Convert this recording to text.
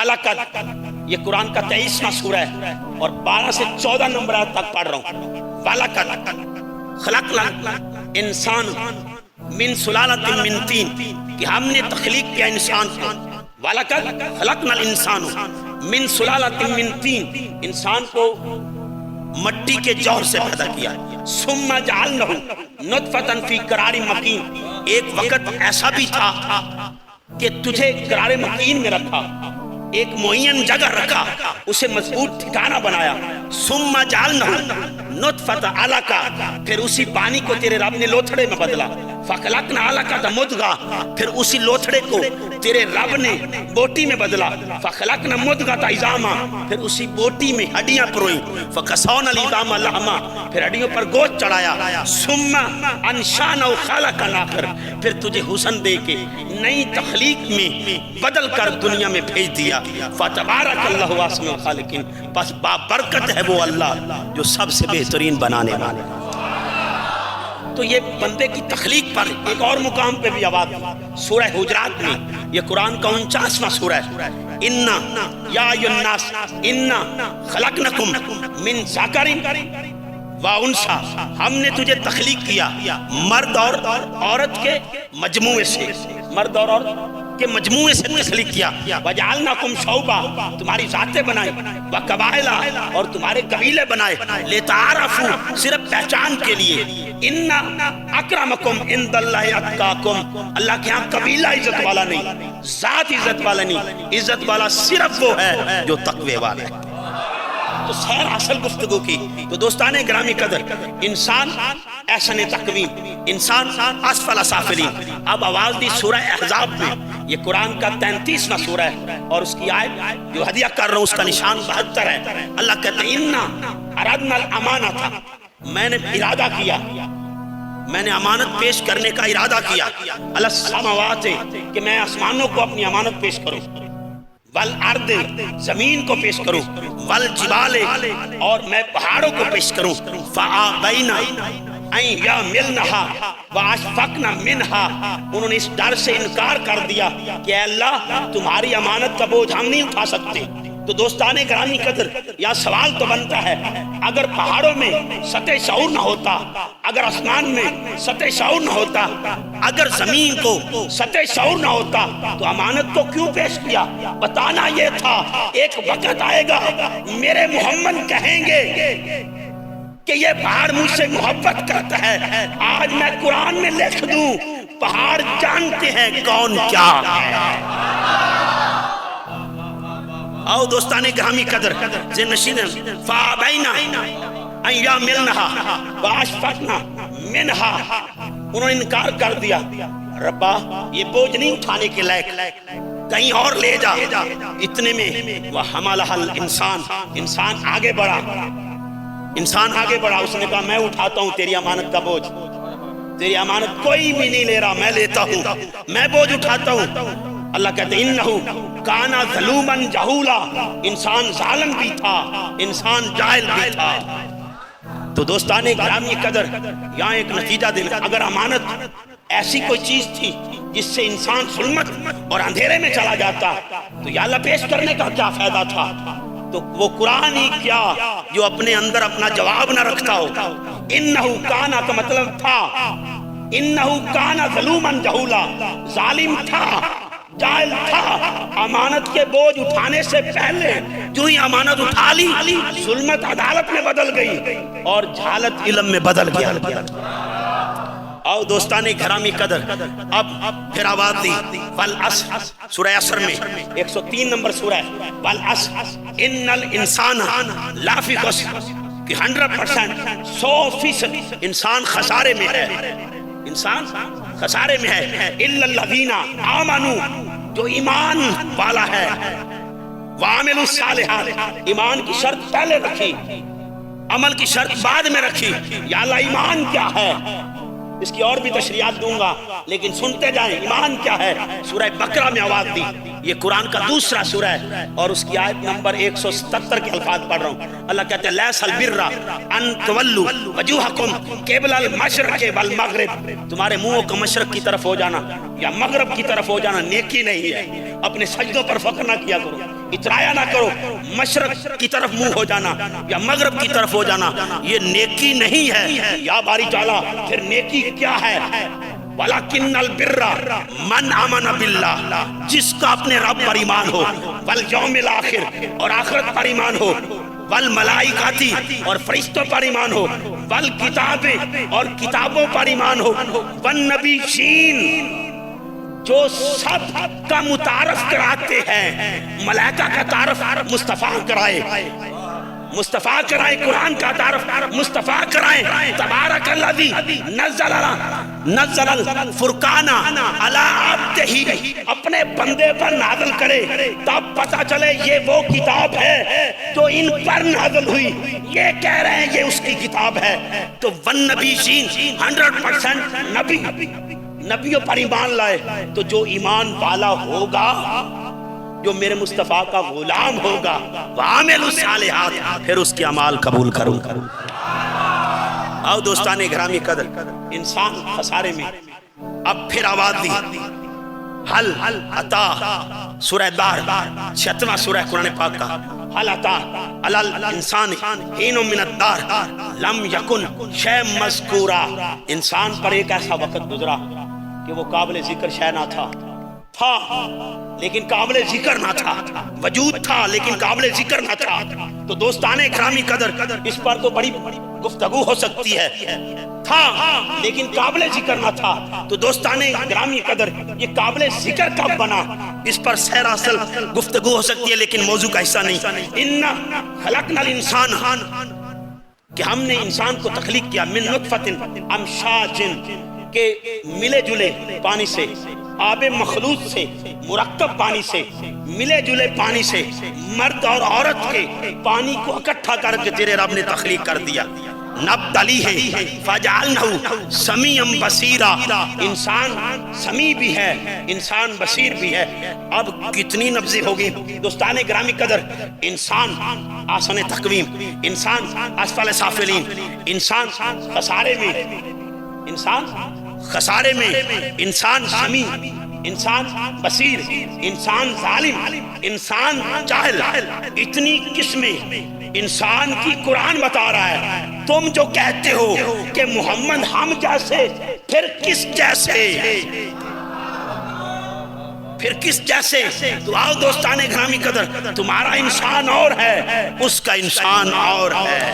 وَلَقَدْ یہ قرآن کا 23واں سورہ ہے اور 12 سے 14 نمبر آیت تک پڑھ رہا ہوں. وَلَقَدْ خَلَقْنَا الْإِنسَانَ مِنْ سُلَالَةٍ مِنْ طِينٍ کہ ہم نے تخلیق کیا انسان کو. وَلَقَدْ خَلَقْنَا الْإِنسَانَ مِنْ سُلَالَةٍ مِنْ طِينٍ انسان کو مٹی کے جوہر سے پیدا کیا. ثُمَّ جَعَلْنَهُ نُطْفَةً فِي قَرَارٍ مَكِينٍ ایک وقت ایسا بھی تھا کہ تجھے قرار مکین میں رکھا، ایک معین جگہ رکھا، اسے مضبوط ٹھکانہ بنایا. ثُمَّ جَعَلْنَهُ نُطْفَةً عَلَقَةً پھر اسی پانی کو تیرے رب نے لوتھڑے میں بدلا. فَخَلَقْنَا عَلَقَةً مُضْغَةً پھر اسی لوتھڑے کو تیرے رب نے بوٹی میں بدلا. فَخَلَقْنَا مُضْغَةً عِظَامًا پھر اسی بوٹی میں ہڈیاں پروئیں. فَكَسَوْنَا الْعِظَامَ لَحْمًا پھر ہڈیوں پر گوشت چڑھایا. ثُمَّ أَنشَأْنَاهُ خَلْقًا آخَرَ پھر تجھے حسن دے کے نئی تخلیق میں بدل کر دنیا میں بھیج دیا. فَتَبَارَكَ اللَّهُ أَحْسَنُ الْخَالِقِينَ پس بابرکت ہے وہ اللہ جو سب سے بہترین بنانے والا. تو یہ بندے کی تخلیق پر ایک اور مقام پہ بھی آواز سورہ حجرات میں، یہ قرآن کا 49واں سورہ ہے. اِنَّا یا ایُّہَا النَّاسُ اِنَّا خَلَقْنَاكُم مِّن ذَكَرٍ وَأُنثىٰ ہم نے تجھے تخلیق کیا مرد اور عورت کے مجموعے سے، مرد اور عورت کے مجموعے سے تخلیق کیا. وَجَعَلْنَاكُمْ شُعُوبًا تمہاری ذاتیں بنائے، وَقَبَائِلَ اور تمہارے قبیلے بنائے. لِتَعَارَفُوا صرف پہچان کے لیے. اِنَّ أَكْرَمَكُمْ عِندَ اللَّهِ أَتْقَاكُمْ اللہ کے ہاں قبیلہ عزت والا نہیں، ذات عزت والا نہیں، عزت والا صرف وہ ہے جو تقوی والا ہے. تو سیر اصل گفتگو کی. تو دوستان گرامی قدر، انسان احسن تقویم، انسان اسفل سافلین. اب آواز دی سورہ احزاب میں، یہ قرآن کا 33واں سورہ ہے اور اس کی آیت جو ہدیہ کر رہا ہوں اس کا نشان 72 ہے. اللہ کہتے ہیں اِنَّا أَرَدْنَا الْأَمَانَةَ میں نے ارادہ کیا، میں نے امانت پیش کرنے کا ارادہ کیا. عَلَى السَّمَاوَاتِ کہ میں آسمانوں کو اپنی امانت پیش کروں، والارض زمین کو پیش کروں، والجبال اور میں پہاڑوں کو پیش کروں. فَآبَيْنَا أَن يَحْمِلْنَهَا وَأَشْفَقْنَ مِنْهَا انہوں نے اس ڈر سے انکار کر دیا کہ اے اللہ تمہاری امانت کا بوجھ ہم نہیں اٹھا سکتے. تو دوستان گرامی قدر، یا سوال تو بنتا ہے اگر پہاڑوں میں سطح شعور نہ ہوتا، اگر آسمان میں سطح شعور نہ ہوتا، اگر زمین کو سطح شعور نہ ہوتا تو امانت کو کیوں پیش کیا؟ بتانا یہ تھا ایک وقت آئے گا میرے محمد کہیں گے کہ یہ پہاڑ مجھ سے محبت کرتا ہے. آج میں قرآن میں لکھ دوں پہاڑ جانتے ہیں کون کیا ہے. آؤ دوستان گرامی قدر ذہن فَآبَيْنَا أَن يَحْمِلْنَهَا وَأَشْفَقْنَ مِنْهَا انہوں نے انکار کر دیا. ربا یہ بوجھ نہیں اٹھانے کے لائق، کہیں اور لے جا. اتنے میں وَحَمَلَهَا الْإِنسان انسان آگے بڑھا، انسان آگے بڑھا. اس نے کہا میں اٹھاتا ہوں تیری امانت کا بوجھ، تیری امانت کوئی بھی نہیں لے رہا، میں لیتا ہوں، میں بوجھ اٹھاتا ہوں. اللہ کہتے ہیں اِنَّهُ كَانَ ظَلُومًا جَهُولًا انسان ظالم بھی تھا، انسان جاہل بھی تھا. تو دوستان گرامی قدر یہاں ایک نتیجہ دینا، اگر امانت ایسی کوئی چیز تھی جس سے انسان ظلمت اور اندھیرے میں چلا جاتا تو یا اللہ پیش کرنے کا کیا فائدہ تھا؟ تو وہ قرآن ہی کیا جو اپنے اندر اپنا جواب نہ رکھتا ہو. اِنَّهُ كَانَ کا مطلب تھا اِنَّهُ كَانَ ظَلُومًا جَهُولًا ظالم تھا، جاہل تھا. امانت کے بوجھ اٹھانے سے پہلے جو ہی امانت اٹھا لی ظلمت عدالت میں بدل گئی اور جہالت علم میں بدل گیا. آؤ دوستان گرامی قدر اب پھر آواز دی والعصر سورہ عصر میں 103 نمبر سورہ ہے. والعصر ان الانسان لافی خسر کہ 100% 100% انسان خسارے میں ہے، انسان خسارے میں ہے. الا الذین آمنوا جو ایمان والا ہے، وعملوا الصالحات ایمان کی شرط پہلے رکھی، عمل کی شرط بعد میں رکھی. یا اللہ ایمان کیا ہے اس کی اور بھی تشریحات دوں گا لیکن سنتے جائیں ایمان کیا ہے. سورہ بقرہ میں آواز دی، یہ قرآن کا دوسرا سورہ ہے اور اس کی آیت نمبر 177 کے الفاظ پڑھ رہا ہوں. اللہ کہتے ہیں لیس البر ان تولوا وجوہکم قبل المشرق والمغرب تمہارے منہوں کا مشرق کی طرف ہو جانا یا مغرب کی طرف ہو جانا نیکی نہیں ہے. اپنے سجدوں پر فخر نہ کیا کرو. اترایا نہ کرو، مشرق کی طرف منہ ہو جانا یا مغرب کی طرف ہو جانا، یہ نیکی نہیں ہے۔ یا باری تعالیٰ پھر نیکی کیا ہے؟ وَلَكِنَّ الْبِرَّ مَنْ آمَنَ بِاللَّهِ، جس کا اپنے رب پر ایمان ہو، وَالْيَوْمِ الْآخِرِ اور آخرت پر ایمان ہو، وَالْمَلَائِكَةِ اور فرشتوں پر ایمان ہو، وَالْكِتَابِ اور کتابوں پر ایمان ہو، وَالنَّبِيِّينَ جو سب کا متعارف کراتے ہیں، ملائکہ کا تعارف مصطفیٰ کرائے، مصطفیٰ کرائے، قرآن کا تعارف مصطفیٰ کرائے، تبارک الذی نزل الفرقان علی عبدہ، اپنے بندے پر نازل کرے، تب پتہ چلے یہ وہ کتاب ہے جو ان پر نازل ہوئی، یہ کہہ رہے ہیں یہ اس کی کتاب ہے۔ تو والنبیین 100% نبیوں پر ایمان لائے، تو جو ایمان والا ہوگا، جو میرے مصطفیٰ کا غلام ہوگا، وعامل الصالحات، پھر اس کے اعمال قبول کروں۔ آؤ دوستان گرامی قدر، انسان خسارے میں۔ اب پھر آواز دی، حل عطا، سورہ دار 76واں سورہ قرآن پاک کا، حل عطا علی الانسان حین من الدار لم یکن شیء مذکورا، انسان پر ایک ایسا وقت گزرا کہ وہ قابل ذکر شے نہ تھا لیکن قابل ذکر نہ تھا، وجود تھا لیکن قابل ذکر نہ تھا۔ تو دوستان اکرامی قدر، اس پر تو بڑی گفتگو ہو سکتی ہے، تھا لیکن قابل ذکر نہ تھا۔ تو دوستان اکرامی قدر، یہ قابل ذکر کب بنا، اس پر سیراسل گفتگو ہو سکتی ہے لیکن موضوع کا حصہ نہیں۔ اِنَّا خَلَقْنَا الْإِنسَانَ، کہ ہم نے انسان کو تخلیق کیا، من نطفۃ امشاج، کہ ملے جلے پانی سے، آب مخلوط سے، مرکب پانی سے، ملے جلے پانی سے، مرد اور عورت کے پانی کو اکٹھا کر کے تیرے رب نے تخلیق کر دیا۔ نبتلیہ فجعلنہ سمیعا بصیرا، انسان سمیع بھی ہے، انسان بصیر بھی ہے۔ اب کتنی نبضیں ہوگی دوستان گرامی قدر، انسان آسن تقویم، انسان اسفل سافلین، انسان خسارے میں، انسان خسارے میں، انسان سمیع، انسان بصیر، انسان ظالم، انسان جاہل، اتنی قسمیں انسان کی قرآن بتا رہا ہے۔ تم جو کہتے ہو کہ محمد ہم جیسے، پھر کس جیسے، پھر کس جیسے؟ تو آؤ دوستان گرامی قدر، تمہارا انسان اور ہے، اس کا انسان اور ہے۔